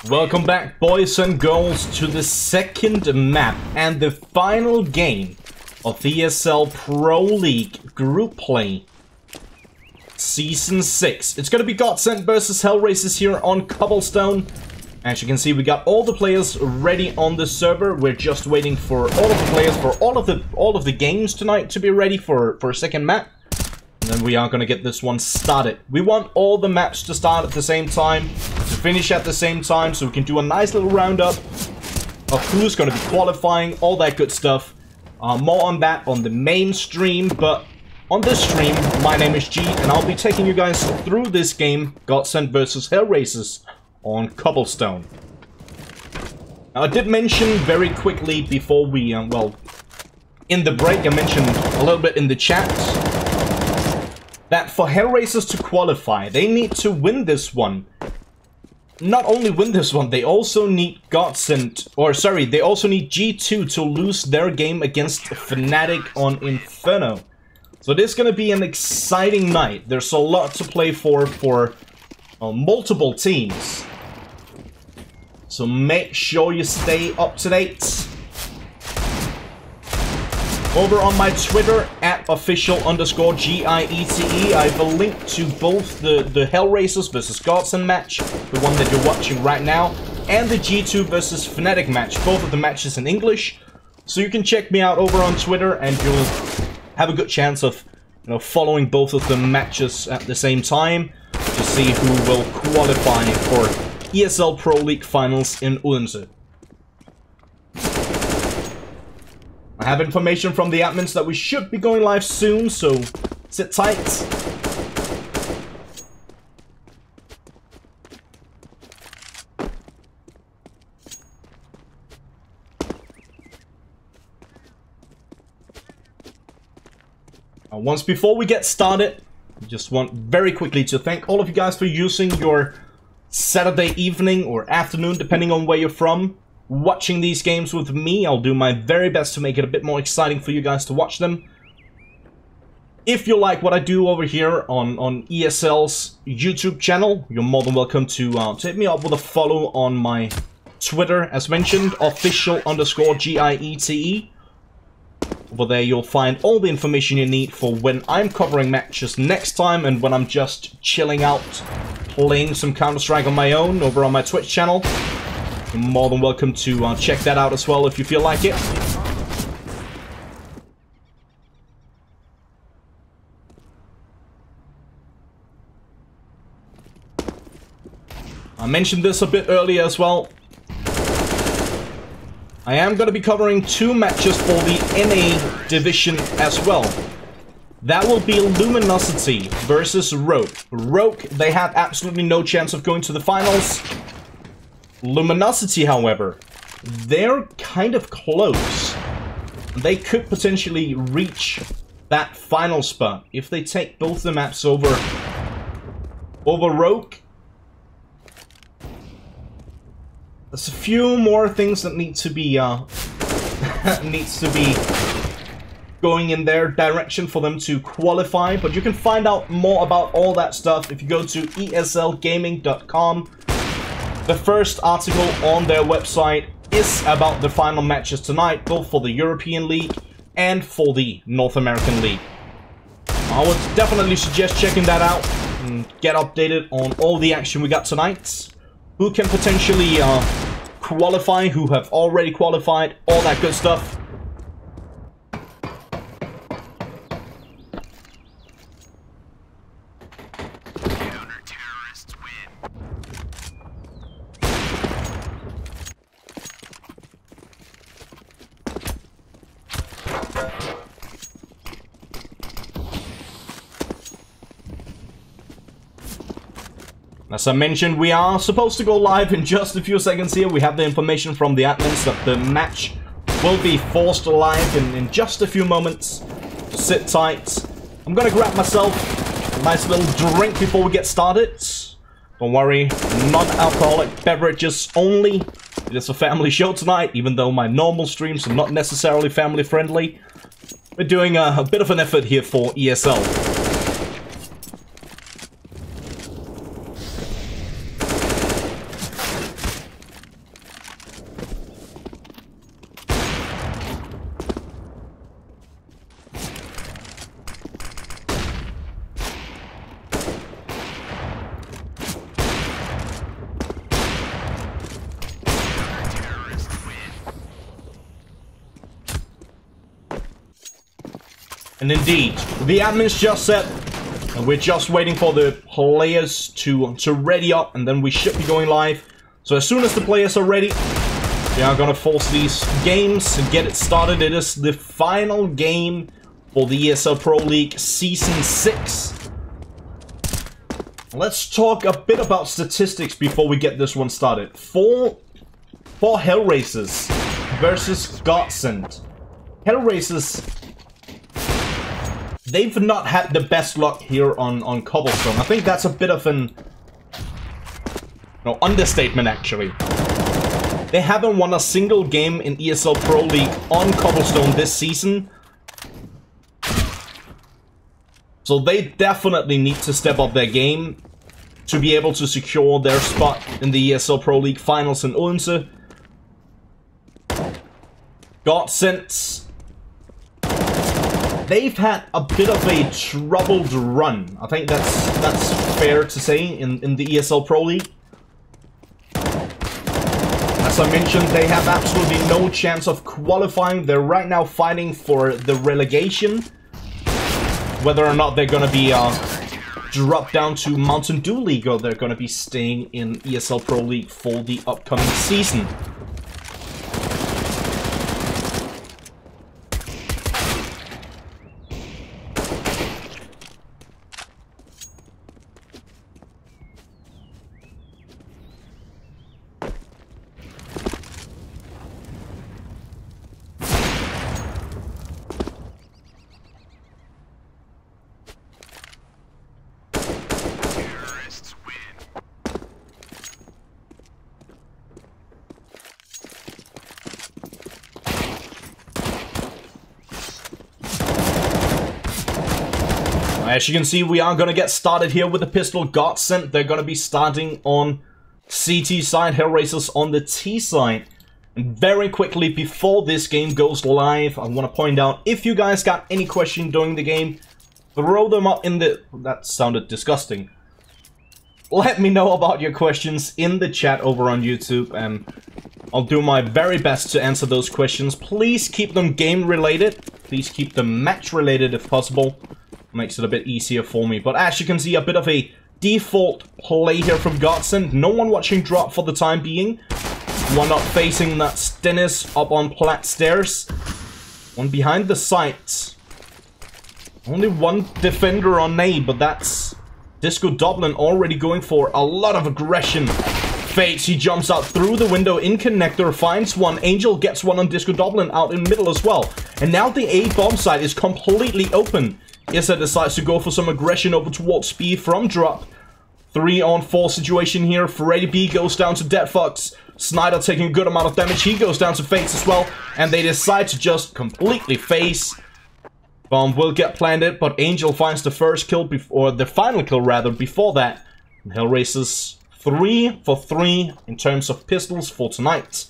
Welcome back, boys and girls, to the second map and the final game of the ESL Pro League Group Play Season 6. It's going to be GODSENT versus HellRaisers here on Cobblestone. As you can see, we got all the players ready on the server. We're just waiting for all of the players for all of the games tonight to be ready for a second map. And then we are going to get this one started. We want all the maps to start at the same time, to finish at the same time, so we can do a nice little roundup of who's going to be qualifying, all that good stuff. More on that on the main stream, but on this stream, my name is G, and I'll be taking you guys through this game, GODSENT versus HellRaisers on Cobblestone. Now, I did mention very quickly before we, well, in the break, I mentioned a little bit in the chat that for HellRaisers to qualify, they need to win this one. Not only win this one, they also need GODSENT, or sorry, they also need G2 to lose their game against Fnatic on Inferno. So this is going to be an exciting night. There's a lot to play for multiple teams. So make sure you stay up to date. Over on my Twitter, at official_GIETE, I have a link to both the HellRaisers versus GODSENT match, the one that you're watching right now, and the G2 versus Fnatic match, both of the matches in English. So you can check me out over on Twitter, and you'll have a good chance of, you know, following both of the matches at the same time to see who will qualify for ESL Pro League finals in Odense. I have information from the admins that we should be going live soon, so sit tight. Once before we get started, I just want very quickly to thank all of you guys for using your Saturday evening or afternoon, depending on where you're from, watching these games with me. I'll do my very best to make it a bit more exciting for you guys to watch them. If you like what I do over here on ESL's YouTube channel, you're more than welcome to hit me up with a follow on my Twitter, as mentioned, official_GIETE. Over there you'll find all the information you need for when I'm covering matches next time, and when I'm just chilling out, playing some Counter-Strike on my own over on my Twitch channel. You're more than welcome to check that out as well if you feel like it. I mentioned this a bit earlier as well. I am going to be covering 2 matches for the NA division as well. That will be Luminosity versus Rogue. Rogue, they have absolutely no chance of going to the finals. Luminosity, however, they're kind of close. They could potentially reach that final spot if they take both the maps over Rogue. There's a few more things that need to be going in their direction for them to qualify, but you can find out more about all that stuff if you go to eslgaming.com. The first article on their website is about the final matches tonight, both for the European League and for the North American League. I would definitely suggest checking that out and get updated on all the action we got tonight. Who can potentially qualify, who have already qualified, all that good stuff. As I mentioned, we are supposed to go live in just a few seconds here. We have the information from the admins that the match will be forced live in just a few moments. Sit tight. I'm gonna grab myself a nice little drink before we get started. Don't worry, non-alcoholic beverages only. It is a family show tonight, even though my normal streams are not necessarily family friendly. We're doing a bit of an effort here for ESL. And indeed, the admins just set, and we're just waiting for the players to ready up, and then we should be going live. So as soon as the players are ready, we are gonna force these games and get it started. It is the final game for the ESL Pro League Season 6. Let's talk a bit about statistics before we get this one started. For HellRaisers versus GODSENT. HellRaisers, they've not had the best luck here on Cobblestone. I think that's a bit of an understatement, actually. They haven't won a single game in ESL Pro League on Cobblestone this season. So they definitely need to step up their game to be able to secure their spot in the ESL Pro League finals in Odense. GODSENT, they've had a bit of a troubled run. I think that's fair to say in the ESL Pro League. As I mentioned, they have absolutely no chance of qualifying. They're right now fighting for the relegation. Whether or not they're going to be dropped down to Mountain Dew League or they're going to be staying in ESL Pro League for the upcoming season. As you can see, we are going to get started here with the pistol. GODSENT, they're going to be starting on CT side, HellRaisers on the T side. And very quickly, before this game goes live, I want to point out, if you guys got any question during the game, throw them up in the... That sounded disgusting. Let me know about your questions in the chat over on YouTube, and I'll do my very best to answer those questions. Please keep them game-related. Please keep them match-related if possible. Makes it a bit easier for me. But as you can see, a bit of a default play here from GODSENT. No one watching drop for the time being. One up facing that Dennis up on plat stairs. One behind the sights. Only one defender on A, but that's Disco Dublin already going for a lot of aggression. Fakes, he jumps out through the window in connector, finds one. Angel gets one on Disco Dublin out in middle as well. And now the A bomb site is completely open. ESL decides to go for some aggression over towards B from drop. 3-on-4 situation here. Freddy B goes down to Deadfox. Snyder taking a good amount of damage. He goes down to Fakes as well. And they decide to just completely face. Bomb will get planted, but Angel finds the first kill, or the final kill rather, before that. And HellRaisers 3 for 3 in terms of pistols for tonight.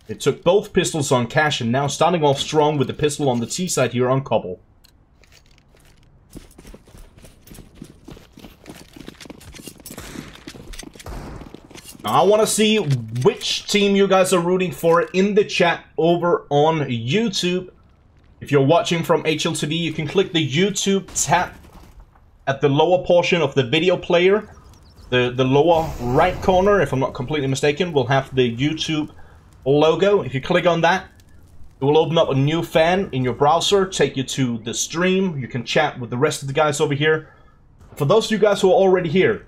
They took both pistols on cash and now starting off strong with the pistol on the T side here on Cobble. I want to see which team you guys are rooting for in the chat over on YouTube. If you're watching from HLTV, you can click the YouTube tab at the lower portion of the video player. The lower right corner, if I'm not completely mistaken, will have the YouTube logo. If you click on that, it will open up a new fan in your browser, take you to the stream. You can chat with the rest of the guys over here. For those of you guys who are already here,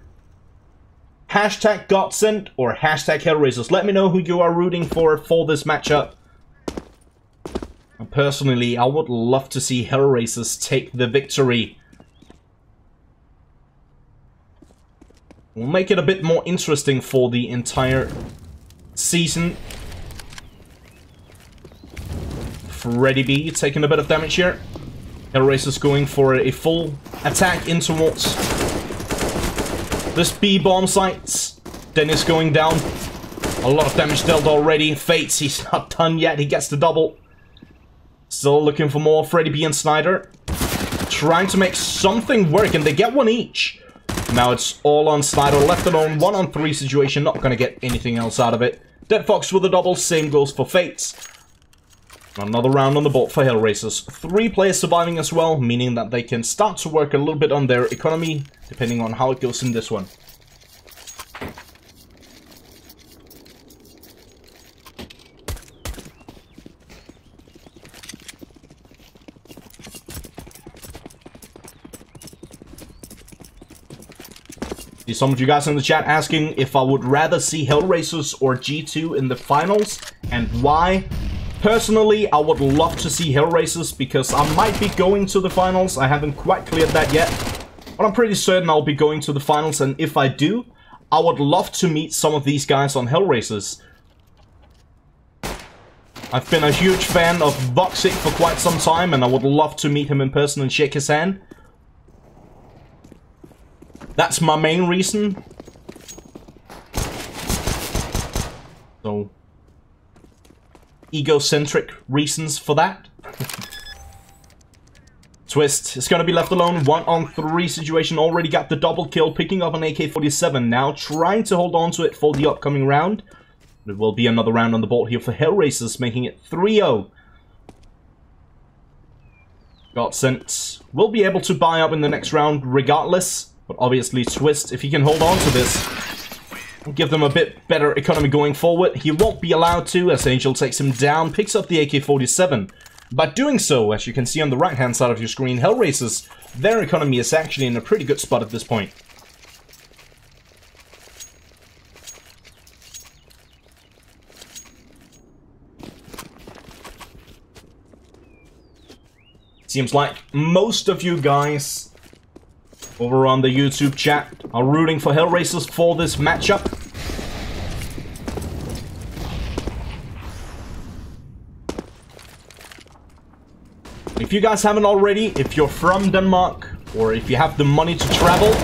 hashtag GODSENT or hashtag HellRaisers. Let me know who you are rooting for this matchup. And personally, I would love to see HellRaisers take the victory. We'll make it a bit more interesting for the entire season. Freddy B taking a bit of damage here. HellRaisers going for a full attack in towards this B bomb site. Dennis going down. A lot of damage dealt already. Fates, he's not done yet. He gets the double. Still looking for more. Freddy B and Snyder trying to make something work, and they get one each. Now it's all on Snyder, left alone. 1-on-3 situation. Not going to get anything else out of it. Deadfox with a double. Same goes for Fates. Another round on the board for HellRaisers. 3 players surviving as well, meaning that they can start to work a little bit on their economy, depending on how it goes in this one. Some of you guys in the chat asking if I would rather see HellRaisers or G2 in the finals, and why. Personally, I would love to see HellRaisers because I might be going to the finals. I haven't quite cleared that yet, but I'm pretty certain I'll be going to the finals, and if I do, I would love to meet some of these guys on HellRaisers. I've been a huge fan of GODSENT for quite some time, and I would love to meet him in person and shake his hand. That's my main reason. So, egocentric reasons for that. Twist is going to be left alone. 1-on-3 situation. Already got the double kill, picking up an AK-47 now, trying to hold on to it for the upcoming round. There will be another round on the board here for HellRaisers, making it 3-0. GODSENT will be able to buy up in the next round regardless. But obviously Twist, if he can hold on to this, give them a bit better economy going forward. He won't be allowed to, as Angel takes him down, picks up the AK-47. By doing so, as you can see on the right-hand side of your screen, HellRaisers, their economy is actually in a pretty good spot at this point. Seems like most of you guys over on the YouTube chat are rooting for HellRaisers for this matchup. If you guys haven't already, if you're from Denmark, or if you have the money to travel,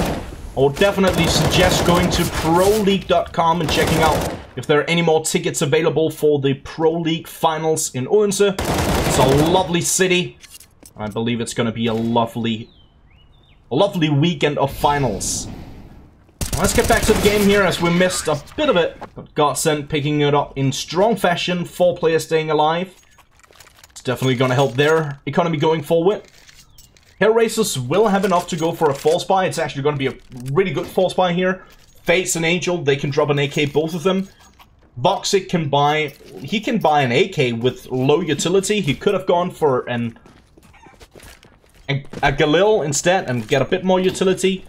I would definitely suggest going to proleague.com and checking out if there are any more tickets available for the Pro League finals in Odense. It's a lovely city. I believe it's going to be a lovely weekend of finals. Let's get back to the game here, as we missed a bit of it, but GODSENT picking it up in strong fashion. 4 players staying alive. It's definitely going to help their economy going forward. HellRaisers will have enough to go for a force buy. It's actually going to be a really good force buy here. Fates and Angel, they can drop an AK, both of them. GODSENT can buy, he can buy an AK with low utility. He could have gone for a Galil instead and get a bit more utility.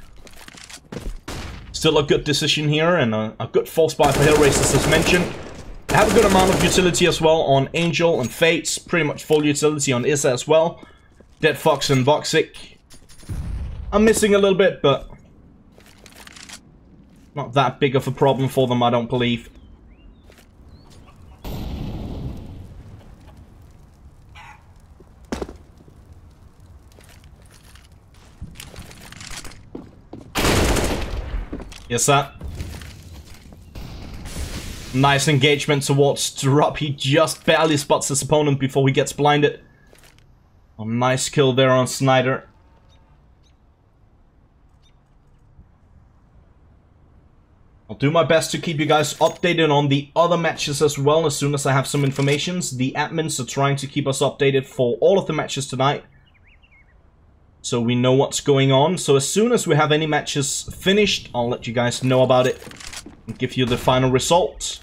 Still a good decision here, and a good force buy for HellRaisers as mentioned. They have a good amount of utility as well on Angel and Fates. Pretty much full utility on Issa as well. Dead Fox and GODSENT. I'm missing a little bit, but not that big of a problem for them, I don't believe. Yes, sir. Nice engagement towards Drop. He just barely spots his opponent before he gets blinded. A nice kill there on Snyder. I'll do my best to keep you guys updated on the other matches as well as soon as I have some information. The admins are trying to keep us updated for all of the matches tonight, so we know what's going on. So as soon as we have any matches finished, I'll let you guys know about it and give you the final result.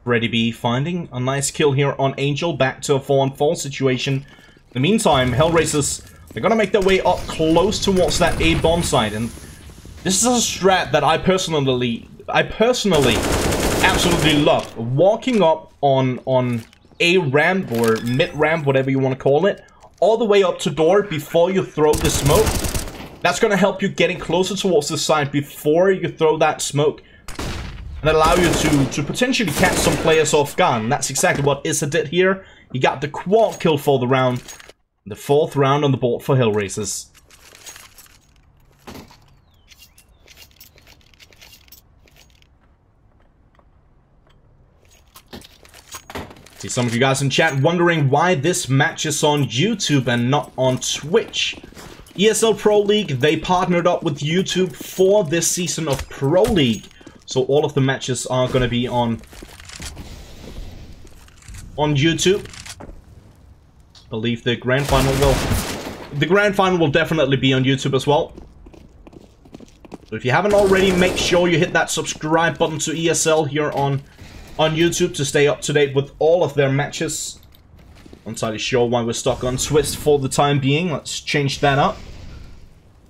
Freddy B finding a nice kill here on Angel, back to a 4-on-4 situation. In the meantime, HellRaisers, they're gonna make their way up close towards that A bomb site, and this is a strat that I personally absolutely love. Walking up on A ramp or mid ramp, whatever you want to call it, all the way up to door before you throw the smoke. That's gonna help you getting closer towards the site before you throw that smoke, and allow you to potentially catch some players off guard. And that's exactly what Issa did here. He got the quad kill for the round. The 4th round on the board for HellRaisers. See some of you guys in chat wondering why this match is on YouTube and not on Twitch. ESL Pro League, they partnered up with YouTube for this season of Pro League. So all of the matches are going to be on YouTube. I believe the grand final will definitely be on YouTube as well. So if you haven't already, make sure you hit that subscribe button to ESL here on YouTube to stay up to date with all of their matches. Not entirely sure why we're stuck on Twist for the time being. Let's change that up.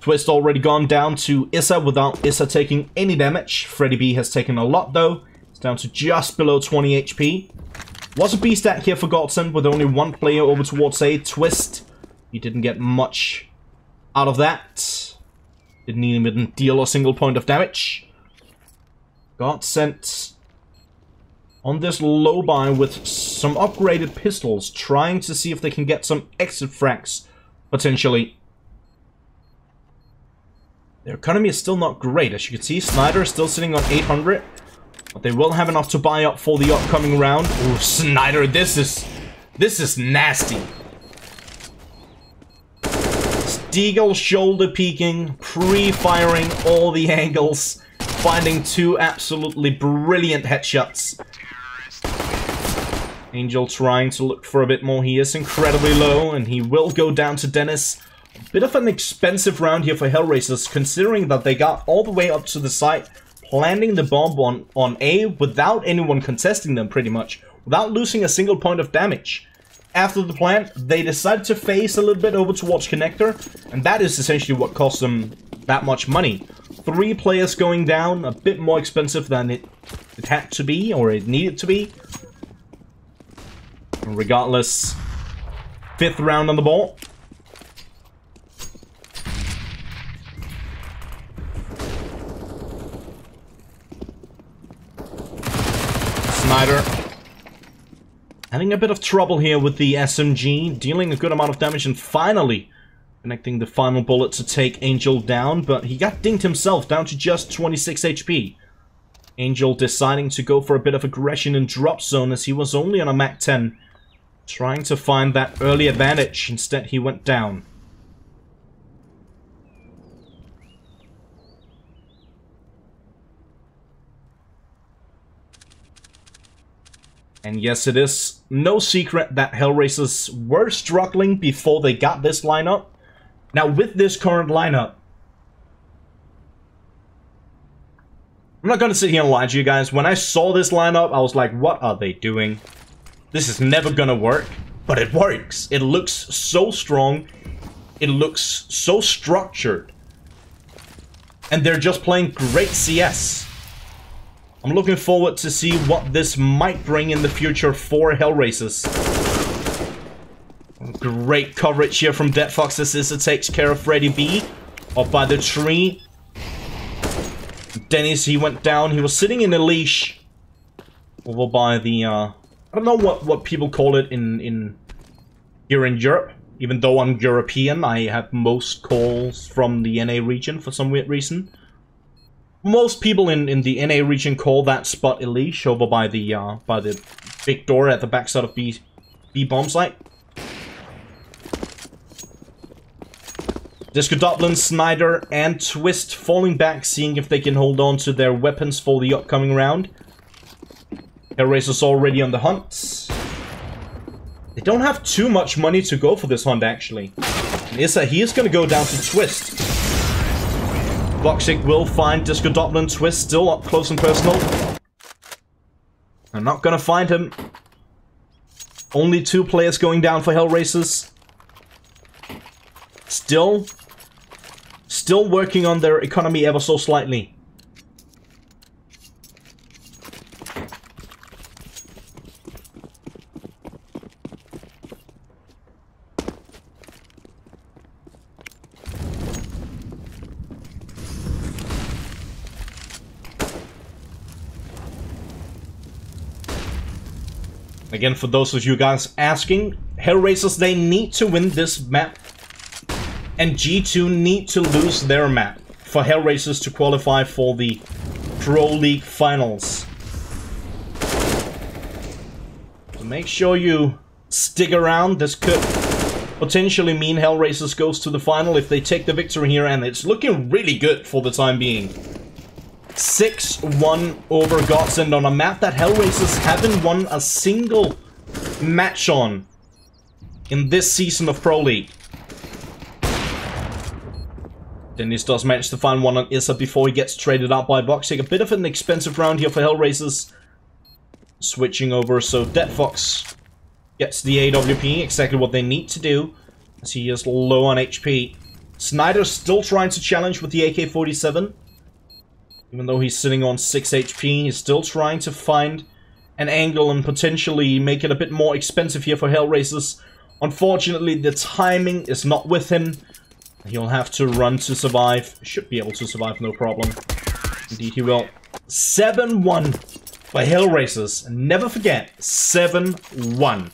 Twist already gone down to Issa without Issa taking any damage. Freddy B has taken a lot though. It's down to just below 20 HP. Was a B stack here for GODSENT with only one player over towards A. Twist, he didn't get much out of that. Didn't even deal a single point of damage. GODSENT on this low buy with some upgraded pistols, trying to see if they can get some exit frags, potentially. Their economy is still not great. As you can see, Snyder is still sitting on 800. But they will have enough to buy up for the upcoming round. Ooh, Snyder, this is nasty. Deagle shoulder peeking, pre-firing all the angles, finding two absolutely brilliant headshots. Angel trying to look for a bit more. He is incredibly low, and he will go down to Dennis. A bit of an expensive round here for HellRaisers, considering that they got all the way up to the site, planting the bomb on A without anyone contesting them, pretty much, without losing a single point of damage. After the plant, they decided to phase a little bit over towards Connector, and that is essentially what cost them that much money. 3 players going down, a bit more expensive than it had to be, or it needed to be. Regardless, 5th round on the ball. Snyder having a bit of trouble here with the SMG, dealing a good amount of damage and finally connecting the final bullet to take Angel down, but he got dinged himself down to just 26 HP. Angel deciding to go for a bit of aggression in drop zone as he was only on a Mac 10, trying to find that early advantage. Instead he went down. And yes, it is no secret that HellRaisers were struggling before they got this lineup. Now, with this current lineup, I'm not going to sit here and lie to you guys. When I saw this lineup, I was like, what are they doing? This is never going to work. But it works. It looks so strong. It looks so structured. And they're just playing great CS. I'm looking forward to see what this might bring in the future for HellRaisers. Great coverage here from Dead Fox as Issa takes care of Freddy B. Up by the tree. Dennis, he went down. He was sitting in a leash. Over by the, I don't know what people call it here in Europe. Even though I'm European, I have most calls from the NA region for some weird reason. Most people in the NA region call that spot a leash over by the big door at the backside of B bomb site. Disco Dublin, Snyder, and Twist falling back, seeing if they can hold on to their weapons for the upcoming round. HellRaisers already on the hunt. They don't have too much money to go for this hunt, actually. And Issa, he is going to go down to Twist. Voxic will find Disco Dublin. Twist still up close and personal. I'm not gonna find him. Only 2 players going down for HellRaisers. Still working on their economy ever so slightly. Again, for those of you guys asking, HellRaisers, they need to win this map, and G2 need to lose their map for HellRaisers to qualify for the Pro League finals. So make sure you stick around. This could potentially mean HellRaisers goes to the final if they take the victory here, and it's looking really good for the time being. 6-1 over GODSENT on a map that HellRaisers haven't won a single match on in this season of Pro League. Dennis does manage to find one on Issa before he gets traded out by Boxic. A bit of an expensive round here for HellRaisers. Switching over, so DeadFox gets the AWP, exactly what they need to do, as he is low on HP. Snyder's still trying to challenge with the AK-47. Even though he's sitting on 6 HP, he's still trying to find an angle and potentially make it a bit more expensive here for HellRaisers. Unfortunately, the timing is not with him. He'll have to run to survive. Should be able to survive, no problem. Indeed he will. 7-1 for HellRaisers. Never forget, 7-1.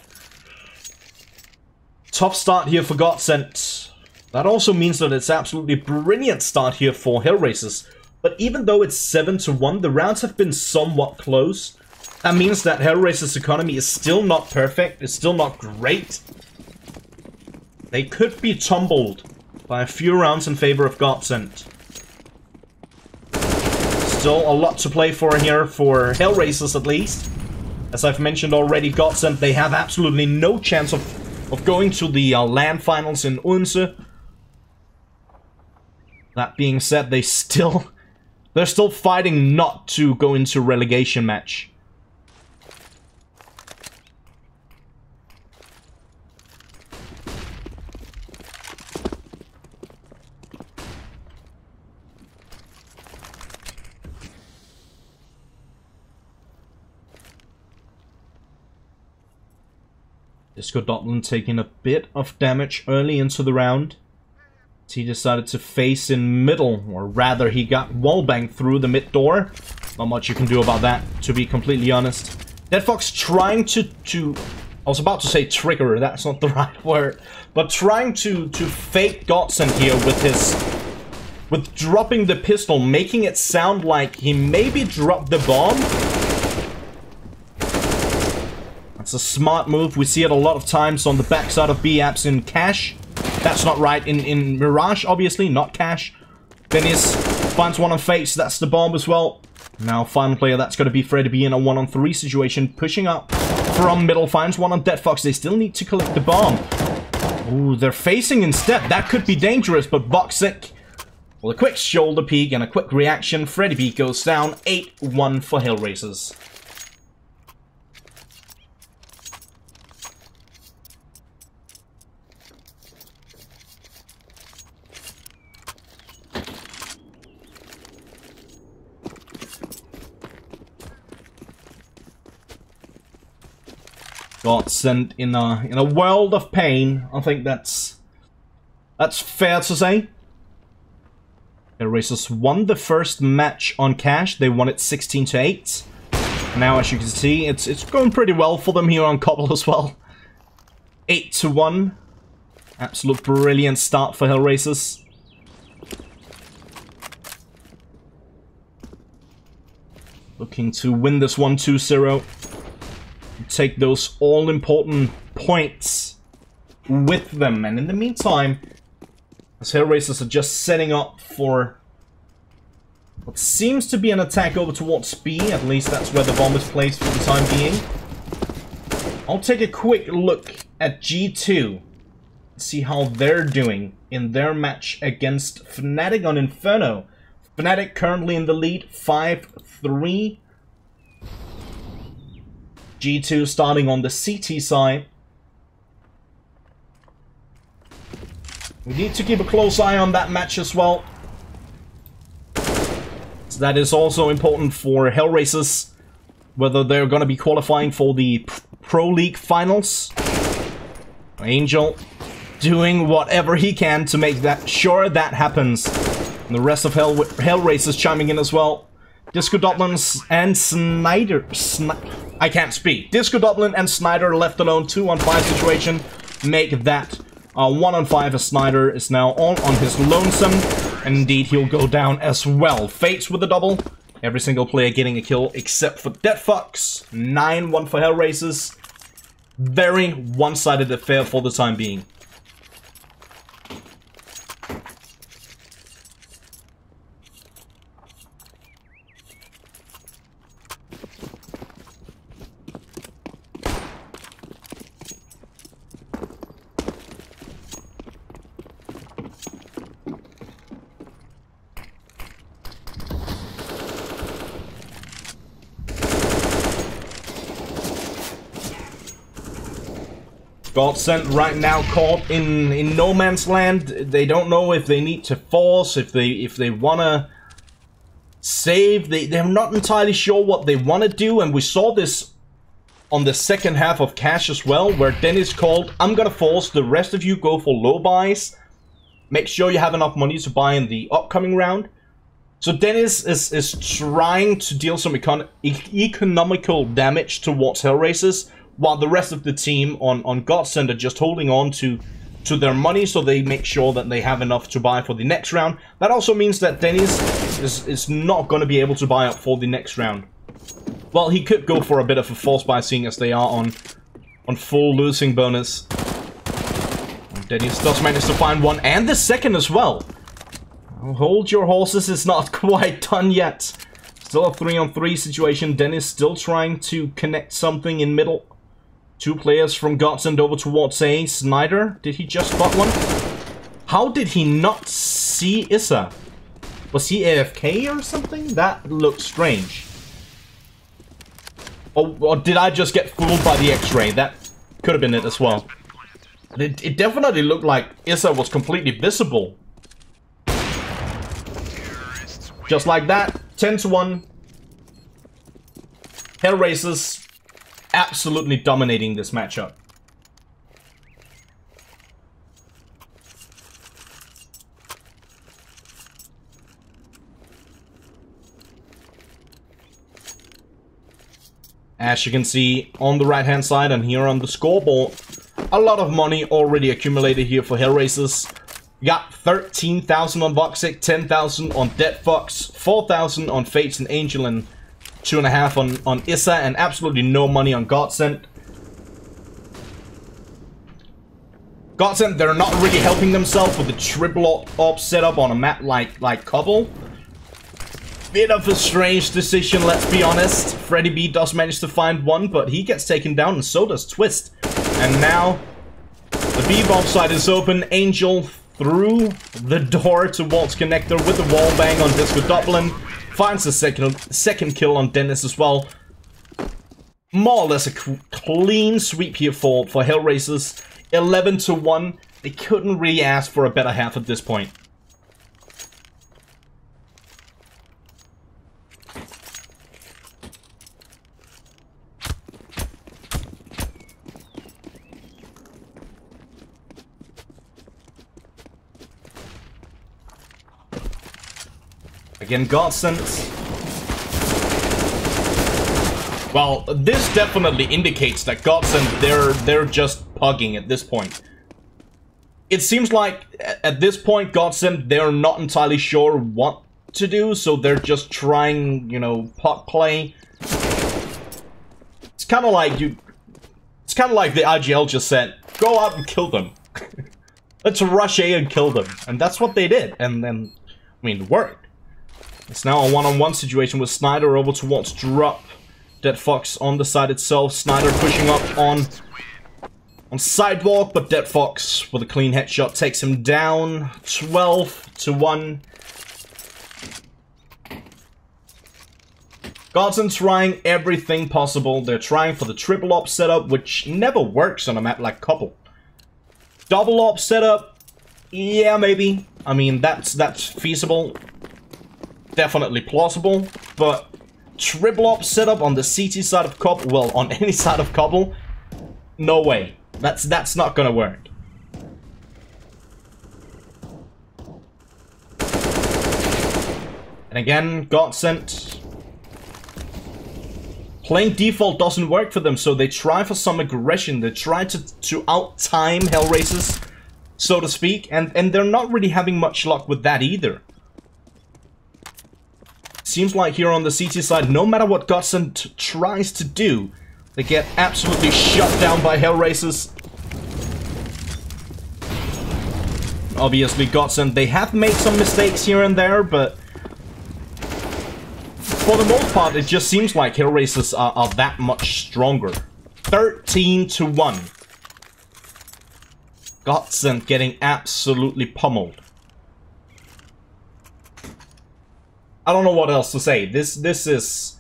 Tough start here for GODSENT. That also means that it's absolutely brilliant start here for HellRaisers. But even though it's 7-1, the rounds have been somewhat close. That means that HellRaisers' economy is still not perfect, it's still not great. They could be tumbled by a few rounds in favor of GODSENT. Still a lot to play for here for HellRaisers at least. As I've mentioned already, GODSENT, they have absolutely no chance of going to the LAN finals in Odense. That being said, they're still fighting not to go into relegation match. GODSENT taking a bit of damage early into the round. He decided to face in middle, or rather he got wallbanged through the mid door. Not much you can do about that, to be completely honest. DeadFox trying to I was about to say trigger, that's not the right word, but trying to fake GODSENT here with dropping the pistol, making it sound like he maybe dropped the bomb. That's a smart move. We see it a lot of times on the backside of B apps in Cash. That's not right in Mirage, obviously, not Cash. Dennis finds one on Face, that's the bomb as well. Now, final player, that's going to be Freddy B in a 1-on-3 situation, pushing up from middle, finds one on DeadFox. They still need to collect the bomb. Ooh, they're facing instead. That could be dangerous, but Boxic, with a quick shoulder peek and a quick reaction, Freddy B goes down. 8-1 for HellRaisers. GODSENT in a world of pain. I think that's fair to say. HellRaisers won the first match on Cash. They won it 16-8. Now, as you can see, it's going pretty well for them here on Cbble as well. 8-1. Absolute brilliant start for HellRaisers. Looking to win this one 2-0. Take those all-important points with them. And in the meantime, as HellRaisers are just setting up for what seems to be an attack over towards B, at least that's where the bomb is placed for the time being. I'll take a quick look at G2, see how they're doing in their match against Fnatic on Inferno. Fnatic currently in the lead, 5-3. G2 starting on the CT side. We need to keep a close eye on that match as well. So that is also important for HellRaisers, whether they're going to be qualifying for the Pro League finals. Angel doing whatever he can to make sure that happens. And the rest of HellRaisers chiming in as well. GODSENT and Snyder. I can't speak. GODSENT and Snyder left alone 2-on-5 situation. Make that 1-on-5 as Snyder is now all on his lonesome. And indeed, he'll go down as well. Fates with the double. Every single player getting a kill except for DeadFox. 9-1 for HellRaisers. Very one-sided affair for the time being. GODSENT right now caught in no man's land. They don't know if they need to force, if they wanna save. They're not entirely sure what they want to do, and we saw this on the second half of Cash as well, where Dennis called, I'm gonna force, the rest of you go for low buys. Make sure you have enough money to buy in the upcoming round. So Dennis is trying to deal some economical damage towards HellRaisers, while the rest of the team on GODSENT are just holding on to their money, so they make sure that they have enough to buy for the next round. That also means that Dennis is not going to be able to buy up for the next round. Well, he could go for a bit of a force buy, seeing as they are on full losing bonus. And Dennis does manage to find one, and the second as well. Hold your horses, it's not quite done yet. Still a 3-on-3 situation. Dennis still trying to connect something in middle. Two players from GODSENT over towards A. Snyder, did he just spot one? How did he not see Issa? Was he AFK or something? That looked strange. Or did I just get fooled by the X-ray? That could have been it as well. It definitely looked like Issa was completely visible. Just like that, 10-1. HellRaisers absolutely dominating this matchup. As you can see on the right hand side and here on the scoreboard, a lot of money already accumulated here for HellRaisers. We got 13,000 on Voxic, 10,000 on Dead Fox, 4,000 on Fates and Angel, and 2.5 on Issa, and absolutely no money on GODSENT. GODSENT, they're not really helping themselves with the triple op setup on a map like Cbble. Bit of a strange decision, let's be honest. Freddy B does manage to find one, but he gets taken down, and so does Twist. And now the B-bomb side is open. Angel through the door towards Connector with the wall bang on Disco Dublin. Finds the second kill on Dennis as well. More or less a clean sweep here for HellRaisers. 11-1. They couldn't really ask for a better half at this point. Again, GODSENT. Well, this definitely indicates that GODSENT, they're just pugging at this point. It seems like at this point, GODSENT, they're not entirely sure what to do, so they're just trying, you know, puck play. It's kind of like the IGL just said, go out and kill them. Let's rush A and kill them, and that's what they did. And then, I mean, it worked. It's now a one-on-one situation with Snyder over towards Drop. Dead Fox on the side itself. Snyder pushing up on sidewalk, but Dead Fox with a clean headshot takes him down. 12-1. GODSENT trying everything possible. They're trying for the triple op setup, which never works on a map like Cbble. Double op setup, yeah, maybe. I mean, that's feasible. Definitely plausible, but triple op setup on the CT side of Cbble, well, on any side of Cbble, no way. That's not gonna work. And again, GODSENT playing default doesn't work for them, so they try for some aggression. They try to out-time HellRaisers, so to speak, and they're not really having much luck with that either. Seems like here on the CT side, no matter what GODSENT tries to do, they get absolutely shut down by HellRaisers. Obviously, GODSENT, they have made some mistakes here and there, but for the most part, it just seems like HellRaisers are that much stronger. 13-1. GODSENT getting absolutely pummeled. I don't know what else to say. This is...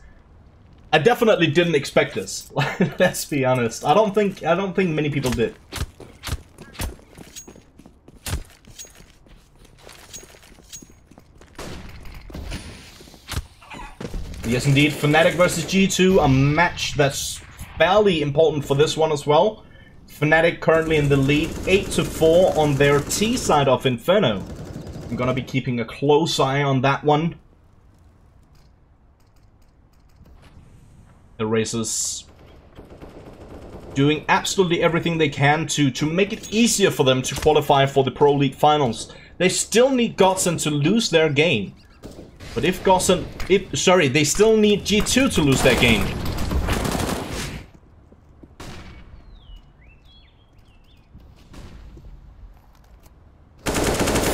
I definitely didn't expect this. Let's be honest. I don't think many people did. Yes, indeed. Fnatic versus G2, a match that's fairly important for this one as well. Fnatic currently in the lead, 8-4 on their T side of Inferno. I'm gonna be keeping a close eye on that one. HellRaisers doing absolutely everything they can to make it easier for them to qualify for the Pro League finals. They still need GODSENT to lose their game. But if GODSENT... they still need G2 to lose their game.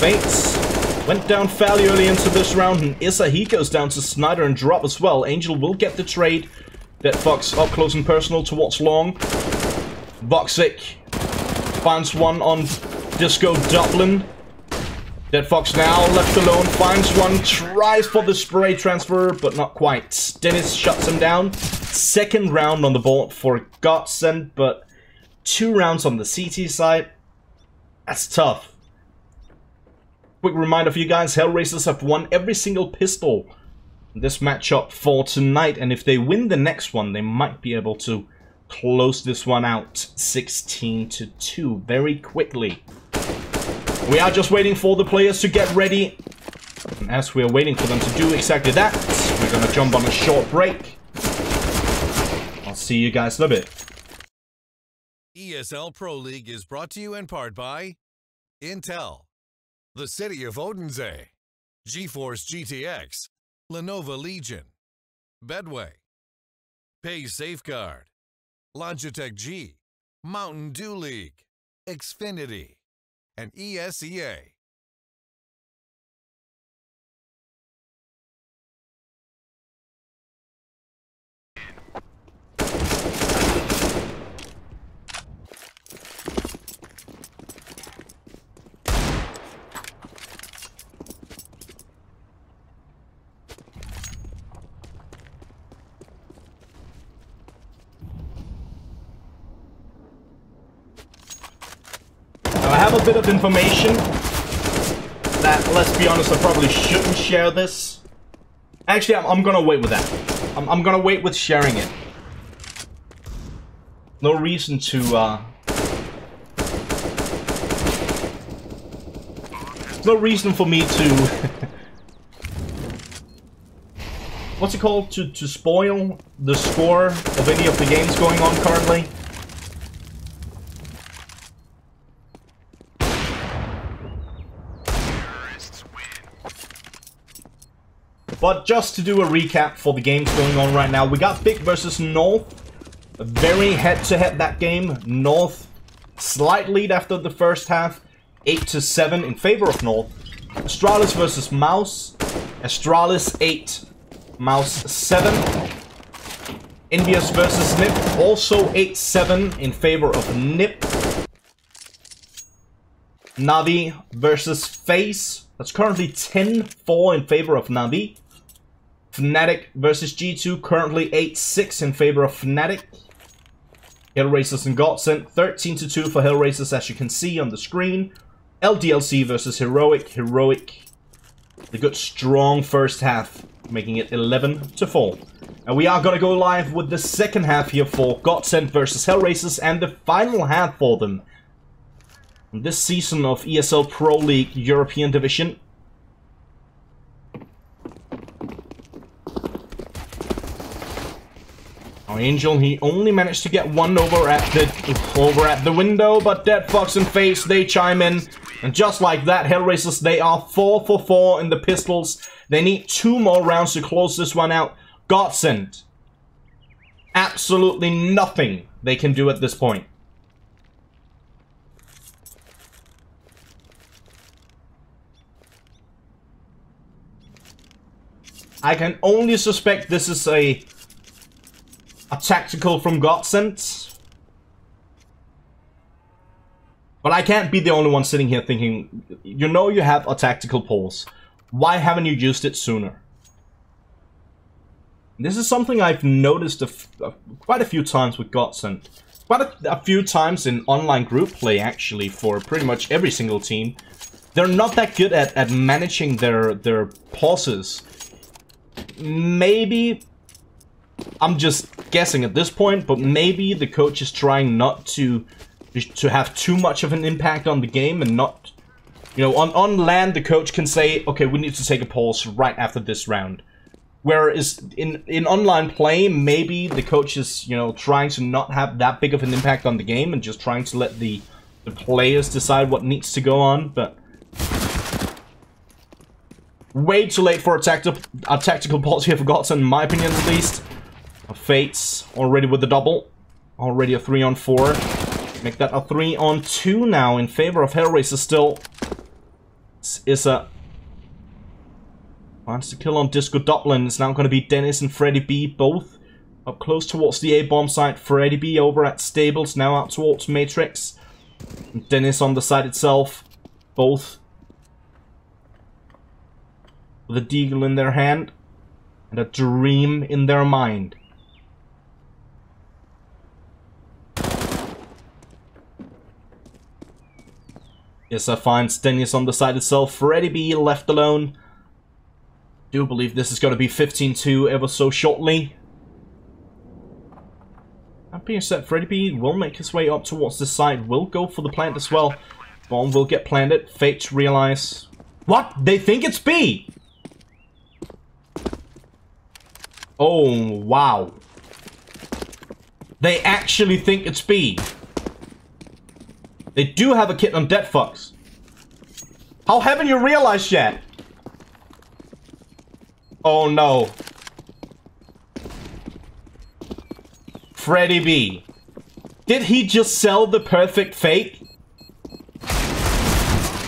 Fates went down fairly early into this round, and Issa, he goes down to Snyder and drop as well. Angel will get the trade. Dead Fox up close and personal towards Long. Voxic finds one on Disco Dublin. Dead Fox now left alone, finds one, tries for the spray transfer, but not quite. Dennis shuts him down. Second round on the board for GODSENT, but 2 rounds on the CT side. That's tough. Quick reminder for you guys, HellRaisers have won every single pistol in this matchup for tonight, and if they win the next one, they might be able to close this one out 16-2 very quickly. We are just waiting for the players to get ready. And as we are waiting for them to do exactly that, we're going to jump on a short break. I'll see you guys in a bit. ESL Pro League is brought to you in part by Intel, the City of Odense, GeForce GTX, Lenovo Legion, Bedway, Pay Safeguard, Logitech G, Mountain Dew League, Xfinity, and ESEA. I have a bit of information that, let's be honest, I probably shouldn't share this. Actually, I'm gonna wait with that. I'm gonna wait with sharing it. No reason to, no reason for me to... what's it called? To spoil the score of any of the games going on currently. But just to do a recap for the games going on right now, we got Big versus North. A very head-to-head that game. North slight lead after the first half, 8-7 in favor of North. Astralis versus Mouse. Astralis 8, Mouse 7. Envious versus Nip, also 8-7 in favor of Nip. Navi versus FaZe. That's currently 10-4 in favor of Navi. Fnatic versus G2, currently 8-6 in favor of Fnatic. HellRaisers and GODSENT, 13-2 for HellRaisers, as you can see on the screen. LDLC versus Heroic. Heroic, the good strong first half, making it 11-4. And we are gonna go live with the second half here for GODSENT versus HellRaisers, and the final half for them this season of ESL Pro League European Division. Our Angel, he only managed to get one over at the window, but Dead Fox and FaZe, they chime in, and just like that, HellRaisers, they are 4 for 4 in the pistols. They need 2 more rounds to close this one out. GODSENT, absolutely nothing they can do at this point. I can only suspect this is a tactical from GODSENT. But I can't be the only one sitting here thinking, you know you have a tactical pause. Why haven't you used it sooner? This is something I've noticed quite a few times with GODSENT. Quite a few times in online group play, actually, for pretty much every single team. They're not that good at managing their pauses. maybe, I'm just guessing at this point, but maybe the coach is trying not to have too much of an impact on the game and not, you know, on land the coach can say, okay, we need to take a pause right after this round. Whereas in online play, maybe the coach is, you know, trying to not have that big of an impact on the game and just trying to let the players decide what needs to go on, but way too late for a tactical pause here for GODSENT, in my opinion at least. Fates already with the double. Already a 3-on-4. Make that a 3-on-2 now in favor of HellRaisers still. This is a... Finds the kill on Disco Dublin. It's now going to be Dennis and Freddy B, both up close towards the A-bomb site. Freddy B over at Stables, now out towards Matrix. And Dennis on the site itself, both with a deagle in their hand and a dream in their mind. Yes, I finds Dennis on the site itself. Freddy B left alone. Do believe this is going to be 15-2 ever so shortly. That being said, Freddy B will make his way up towards the side. Will go for the plant as well. Bomb will get planted. Fates realize... What? They think it's B! Oh, wow. They actually think it's B. They do have a kit on Dead Fox. How haven't you realized yet? Oh no. Freddy B. Did he just sell the perfect fake?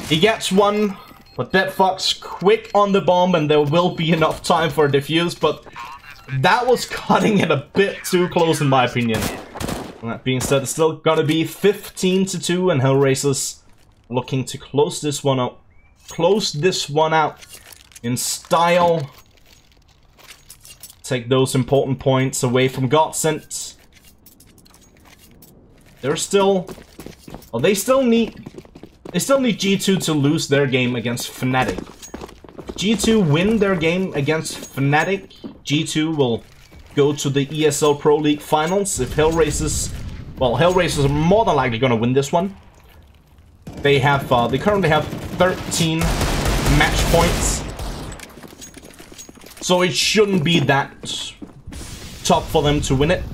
He gets one, but Dead Fox quick on the bomb and there will be enough time for a defuse, but that was cutting it a bit too close in my opinion. That being said, it's still gonna be 15-2 and HellRaisers looking to close this one out. Close this one out in style. Take those important points away from GODSENT. They're still... Well, they still need G2 to lose their game against Fnatic. If G2 win their game against Fnatic, G2 will go to the ESL Pro League finals. If HellRaisers... Well, HellRaisers are more than likely gonna win this one. They have, they currently have 13 match points. So it shouldn't be that tough for them to win it.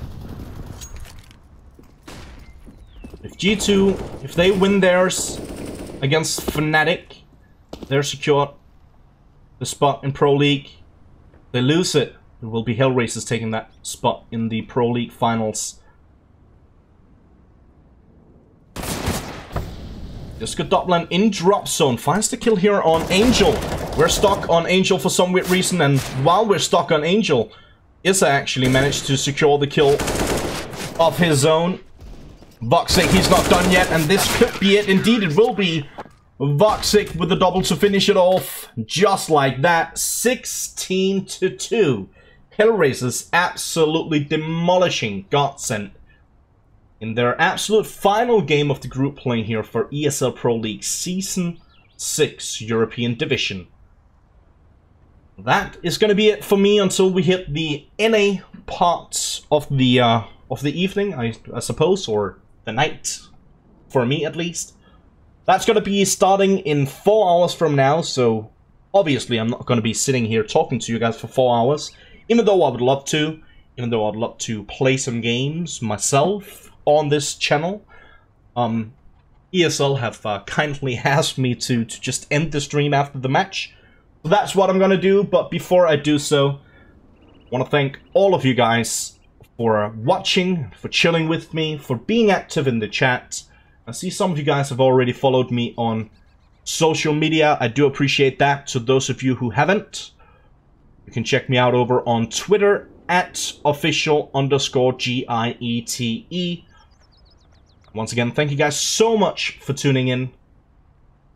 If G2, if they win theirs against Fnatic, they're secured the spot in Pro League. If they lose it, it will be HellRaisers taking that spot in the Pro League finals. Disco Dublin in drop zone finds the kill here on Angel. We're stuck on Angel for some weird reason, and while we're stuck on Angel, Issa actually managed to secure the kill of his own. Voxic, he's not done yet, and this could be it. Indeed, it will be. Voxic with the double to finish it off. Just like that, 16-2. HellRaisers absolutely demolishing GODSENT in their absolute final game of the group play here for ESL Pro League Season 6 European Division. That is going to be it for me until we hit the NA part of the evening, I suppose, or the night, for me at least. That's going to be starting in 4 hours from now, so obviously I'm not going to be sitting here talking to you guys for 4 hours, even though I would love to, even though I'd love to play some games myself on this channel. ESL have kindly asked me to just end the stream after the match. So that's what I'm gonna do, but before I do so, I want to thank all of you guys for watching, for chilling with me, for being active in the chat. I see some of you guys have already followed me on social media. I do appreciate that. To those of you who haven't, you can check me out over on Twitter at official_GIETE. Once again, thank you guys so much for tuning in.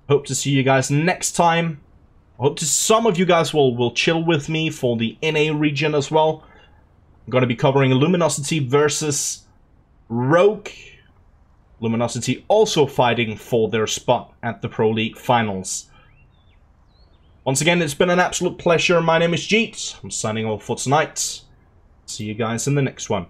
Hope to see you guys next time. I hope some of you guys will chill with me for the NA region as well. I'm going to be covering Luminosity versus Rogue. Luminosity also fighting for their spot at the Pro League finals. Once again, it's been an absolute pleasure. My name is Jeet. I'm signing off for tonight. See you guys in the next one.